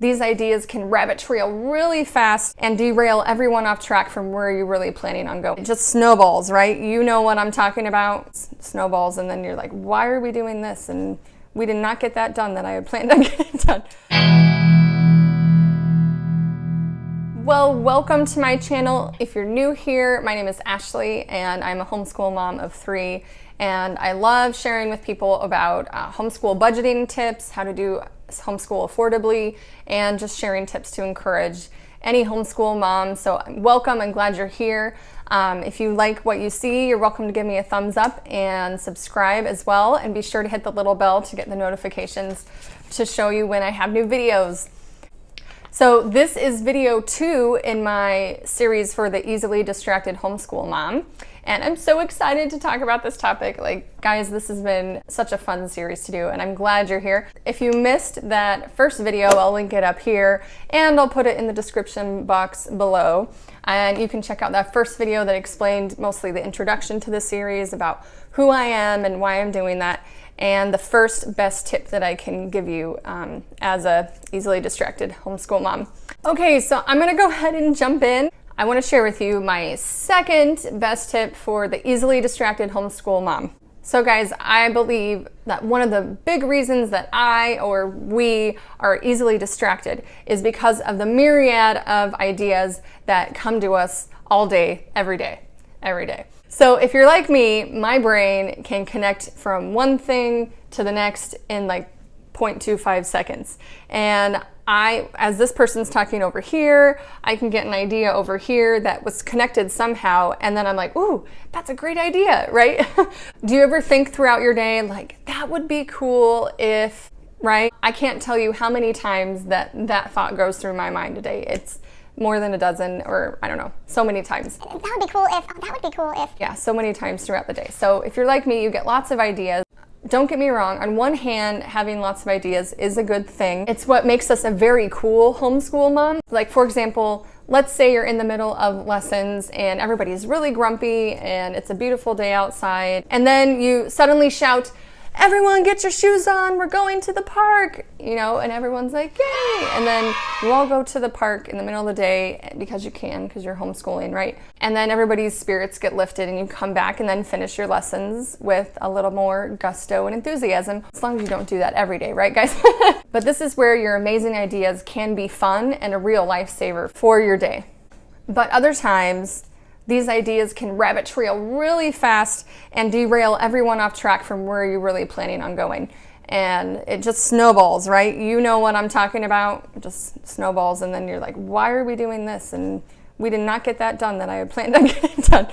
These ideas can rabbit trail really fast and derail everyone off track from where you're really planning on going. It just snowballs, right? You know what I'm talking about. Snowballs, and then you're like, why are we doing this? And we did not get that done that I had planned on getting done. Well, welcome to my channel. If you're new here, my name is Ashley and I'm a homeschool mom of 3. And I love sharing with people about homeschool budgeting tips, how to do homeschool affordably, and just sharing tips to encourage any homeschool mom. So welcome, I'm glad you're here. If you like what you see, you're welcome to give me a thumbs up and subscribe as well. And be sure to hit the little bell to get the notifications to show you when I have new videos. So this is video 2 in my series for the easily distracted homeschool mom. And I'm so excited to talk about this topic. Like, guys, this has been such a fun series to do, and I'm glad you're here. If you missed that first video, I'll link it up here, and I'll put it in the description box below. And you can check out that first video that explained mostly the introduction to the series, about who I am and why I'm doing that, and the first best tip that I can give you as a easily distracted homeschool mom. Okay, so I'm gonna go ahead and jump in. I want to share with you my second best tip for the easily distracted homeschool mom. So guys, I believe that one of the big reasons that we are easily distracted is because of the myriad of ideas that come to us all day, every day. So if you're like me, my brain can connect from one thing to the next in like 0.25 seconds. And as this person's talking over here, I can get an idea over here that was connected somehow, and then I'm like, ooh, that's a great idea, right? Do you ever think throughout your day, like, that would be cool if, right? I can't tell you how many times that thought goes through my mind a day. It's more than a dozen, or I don't know, so many times. That would be cool if, that would be cool if. Yeah, so many times throughout the day. So if you're like me, you get lots of ideas. Don't get me wrong, on one hand, having lots of ideas is a good thing. It's what makes us a very cool homeschool mom. Like, for example, let's say you're in the middle of lessons and everybody's really grumpy and it's a beautiful day outside, and then you suddenly shout, everyone get your shoes on, we're going to the park, you know, and everyone's like, yay! And then you all go to the park in the middle of the day because you can, because you're homeschooling, right? And then everybody's spirits get lifted and you come back and then finish your lessons with a little more gusto and enthusiasm, as long as you don't do that every day, right guys? But this is where your amazing ideas can be fun and a real lifesaver for your day. But other times, these ideas can rabbit trail really fast and derail everyone off track from where you're really planning on going. And it just snowballs, right? You know what I'm talking about. It just snowballs, and then you're like, why are we doing this? And we did not get that done that I had planned on getting done.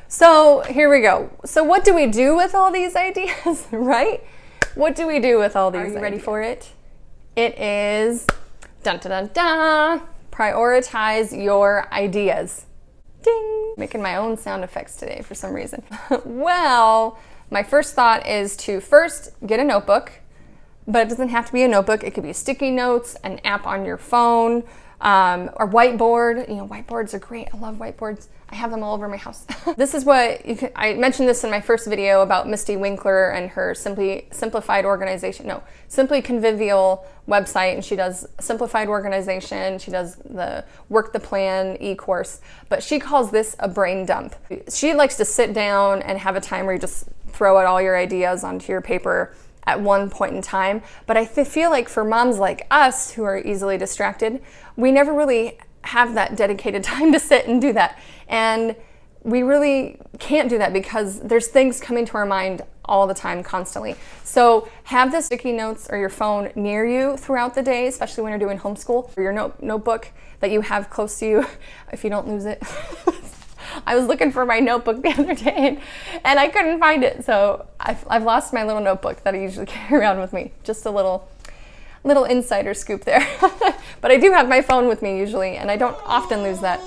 So here we go. So what do we do with all these ideas, right? What do we do with all these ideas? Are you ready for it? It is, dun dun dun dun, prioritize your ideas. Ding! Making my own sound effects today for some reason. Well, my first thought is to first get a notebook, but it doesn't have to be a notebook. It could be sticky notes, an app on your phone, or whiteboard. You know, whiteboards are great. I love whiteboards. I have them all over my house. This is what you can, I mentioned this in my first video about Mystie and her Simply Convivial website, and she does simplified organization. She does the Work the Plan e-course, but she calls this a brain dump. She likes to sit down and have a time where you just throw out all your ideas onto your paper at one point in time. But I feel like for moms like us who are easily distracted, we never really have that dedicated time to sit and do that. And we really can't do that because there's things coming to our mind all the time, constantly. So have the sticky notes or your phone near you throughout the day, especially when you're doing homeschool, or your notebook that you have close to you if you don't lose it. I was looking for my notebook the other day and I couldn't find it. So I've lost my little notebook that I usually carry around with me. Just a little insider scoop there. But I do have my phone with me usually, and I don't often lose that.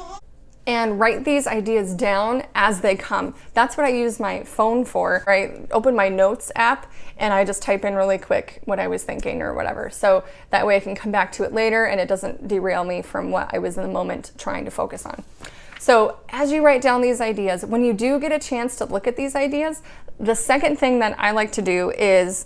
And write these ideas down as they come. That's what I use my phone for. I open my notes app and I just type in really quick what I was thinking or whatever. So that way I can come back to it later and it doesn't derail me from what I was in the moment trying to focus on. So as you write down these ideas, when you do get a chance to look at these ideas, the second thing that I like to do is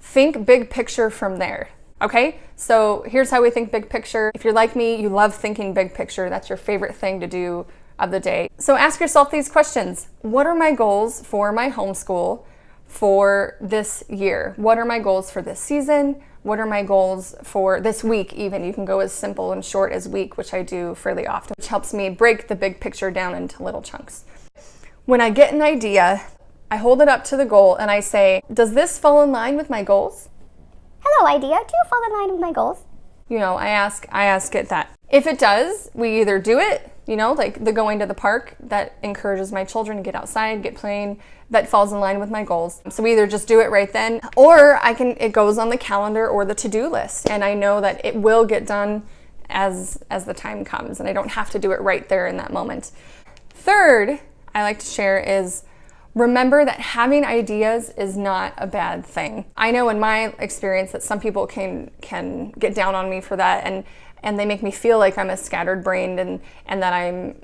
think big picture from there. Okay, so here's how we think big picture. If you're like me, you love thinking big picture. That's your favorite thing to do of the day. So ask yourself these questions. What are my goals for my homeschool for this year? What are my goals for this season? What are my goals for this week even? You can go as simple and short as week, which I do fairly often, which helps me break the big picture down into little chunks. When I get an idea, I hold it up to the goal and I say, does this fall in line with my goals? Hello, idea. Do you fall in line with my goals? I ask it that. If it does, we either do it, like the going to the park that encourages my children to get outside, get playing, that falls in line with my goals. So we either just do it right then, or it goes on the calendar or the to-do list, and I know that it will get done as the time comes, and I don't have to do it right there in that moment. Third, I like to share is remember that having ideas is not a bad thing. I know in my experience that some people can get down on me for that, and they make me feel like I'm a scattered-brained and that I'm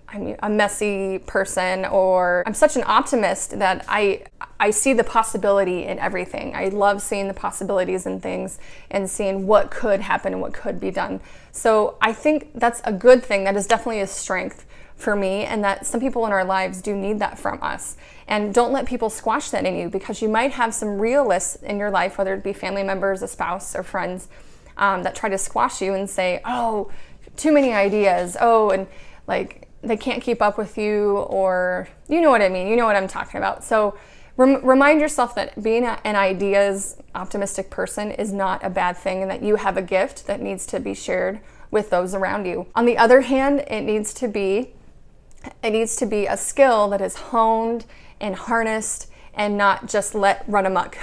a messy person, or I'm such an optimist that I see the possibility in everything. I love seeing the possibilities in things and seeing what could happen and what could be done. So I think that's a good thing. That is definitely a strength for me, and that some people in our lives do need that from us. And don't let people squash that in you, because you might have some realists in your life, whether it be family members, a spouse, or friends, that try to squash you and say, oh, too many ideas, oh, and like they can't keep up with you, or you know what I mean, you know what I'm talking about. So remind yourself that being an ideas optimistic person is not a bad thing, and that you have a gift that needs to be shared with those around you. On the other hand, it needs to be a skill that is honed and harnessed and not just let run amok,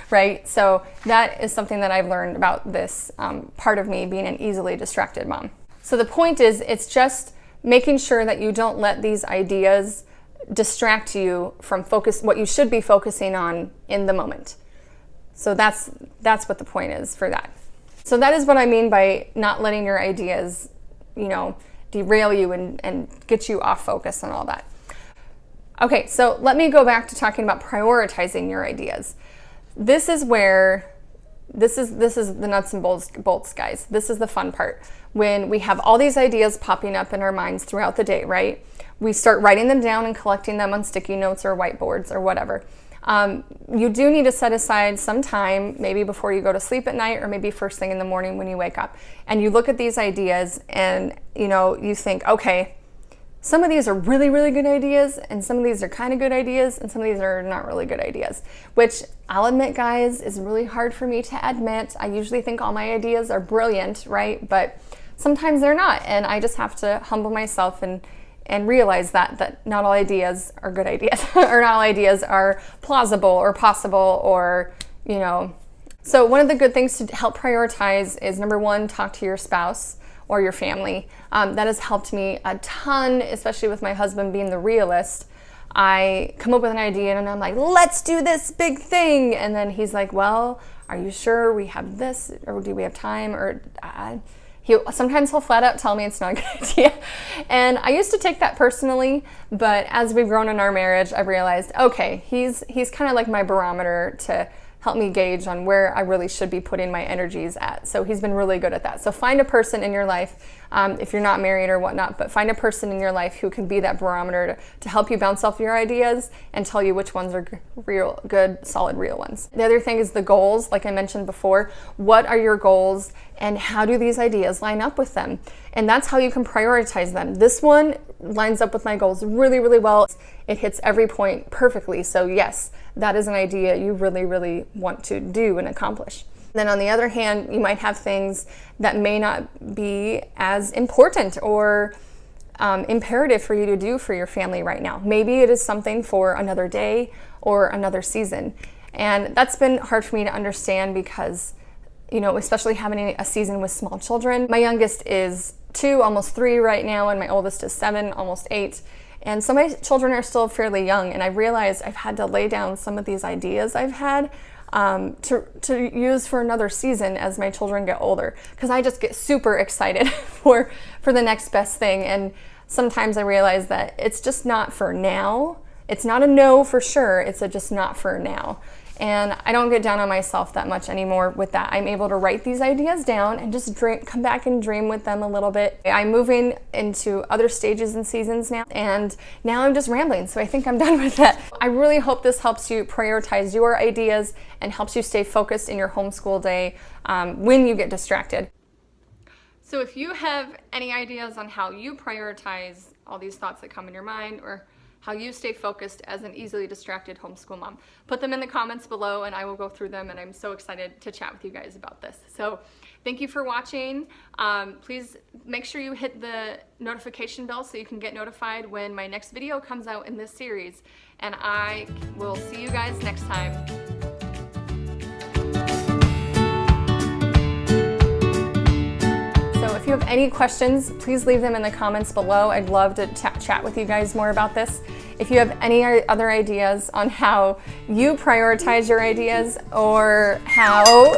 right? So that is something that I've learned about this part of me being an easily distracted mom. So the point is, it's just making sure that you don't let these ideas distract you from what you should be focusing on in the moment. So that's what the point is for that. So that is what I mean by not letting your ideas, derail you and get you off focus and all that. Okay, so let me go back to talking about prioritizing your ideas. This is the nuts and bolts, guys. This is the fun part. When we have all these ideas popping up in our minds throughout the day, right? We start writing them down and collecting them on sticky notes or whiteboards or whatever. You do need to set aside some time, maybe before you go to sleep at night, or maybe first thing in the morning when you wake up. And you look at these ideas and, you think, okay, some of these are really, really good ideas, and some of these are kind of good ideas, and some of these are not really good ideas, which I'll admit, guys, is really hard for me to admit. I usually think all my ideas are brilliant, right? But sometimes they're not, and I just have to humble myself and realize that not all ideas are good ideas, or not all ideas are plausible or possible, or, So one of the good things to help prioritize is, number one, talk to your spouse or your family. That has helped me a ton, especially with my husband being the realist. I come up with an idea and I'm like, let's do this big thing. And then he's like, well, are you sure we have this, or do we have time? Or sometimes he'll flat out tell me it's not a good idea. And I used to take that personally, but as we've grown in our marriage, I've realized, okay, he's kind of like my barometer to help me gauge on where I really should be putting my energies at. So he's been really good at that. So find a person in your life, if you're not married or whatnot, but find a person in your life who can be that barometer to help you bounce off your ideas and tell you which ones are real, good, solid, real ones. The other thing is the goals, like I mentioned before. What are your goals and how do these ideas line up with them? And that's how you can prioritize them. This one lines up with my goals really, really well. It hits every point perfectly. So yes, that is an idea you really, really want to do and accomplish. Then on the other hand, you might have things that may not be as important or imperative for you to do for your family right now. Maybe it is something for another day or another season. And that's been hard for me to understand because, especially having a season with small children. My youngest is 2, almost 3 right now, and my oldest is 7, almost 8. And so my children are still fairly young, and I realized I've had to lay down some of these ideas I've had to use for another season as my children get older, because I just get super excited for the next best thing. And sometimes I realize that it's just not for now. It's not a no for sure, it's a just not for now. And I don't get down on myself that much anymore with that. I'm able to write these ideas down and just come back and dream with them a little bit. I'm moving into other stages and seasons now, and now I'm just rambling, so I think I'm done with that. I really hope this helps you prioritize your ideas and helps you stay focused in your homeschool day when you get distracted. So if you have any ideas on how you prioritize all these thoughts that come in your mind, or how you stay focused as an easily distracted homeschool mom, put them in the comments below and I will go through them, and I'm so excited to chat with you guys about this. So thank you for watching. Please make sure you hit the notification bell so you can get notified when my next video comes out in this series, and I will see you guys next time. If you have any questions, please leave them in the comments below. I'd love to chat with you guys more about this. If you have any other ideas on how you prioritize your ideas, or how